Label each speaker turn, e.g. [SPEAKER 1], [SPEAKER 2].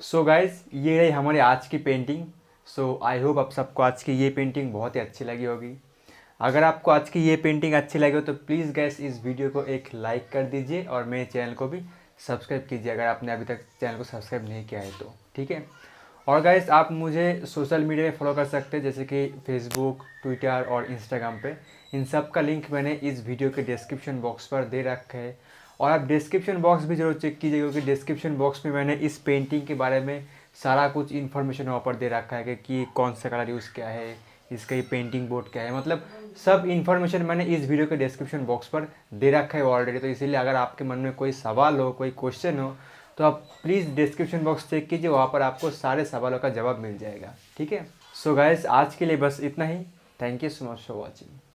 [SPEAKER 1] So guys ये रही हमारी आज की पेंटिंग। सो आई होप आप सबको आज की ये पेंटिंग बहुत ही अच्छी लगी होगी। अगर आपको आज की ये पेंटिंग अच्छी लगी हो तो प्लीज़ गैस इस वीडियो को एक लाइक कर दीजिए और मेरे चैनल को भी सब्सक्राइब कीजिए अगर आपने अभी तक चैनल को सब्सक्राइब नहीं किया है तो, ठीक है। और गाइस आप मुझे सोशल मीडिया में फॉलो कर सकते हैं जैसे कि फेसबुक, ट्विटर और इंस्टाग्राम पे। इन सब का लिंक मैंने इस वीडियो के डिस्क्रिप्शन बॉक्स पर दे रखा है। और आप डिस्क्रिप्शन बॉक्स भी जरूर चेक कीजिए क्योंकि डिस्क्रिप्शन बॉक्स में मैंने इस पेंटिंग के बारे में सारा कुछ इन्फॉर्मेशन वहाँ पर दे रखा है कि कौन सा कलर यूज़ किया है, इसका ये पेंटिंग बोर्ड क्या है, मतलब सब इन्फॉर्मेशन मैंने इस वीडियो के डिस्क्रिप्शन बॉक्स पर दे रखा है ऑलरेडी। तो इसीलिए अगर आपके मन में कोई सवाल हो, कोई क्वेश्चन हो तो आप प्लीज़ डिस्क्रिप्शन बॉक्स चेक कीजिए, वहाँ पर आपको सारे सवालों का जवाब मिल जाएगा, ठीक है। सो गाइस आज के लिए बस इतना ही। Thank you so much for watching.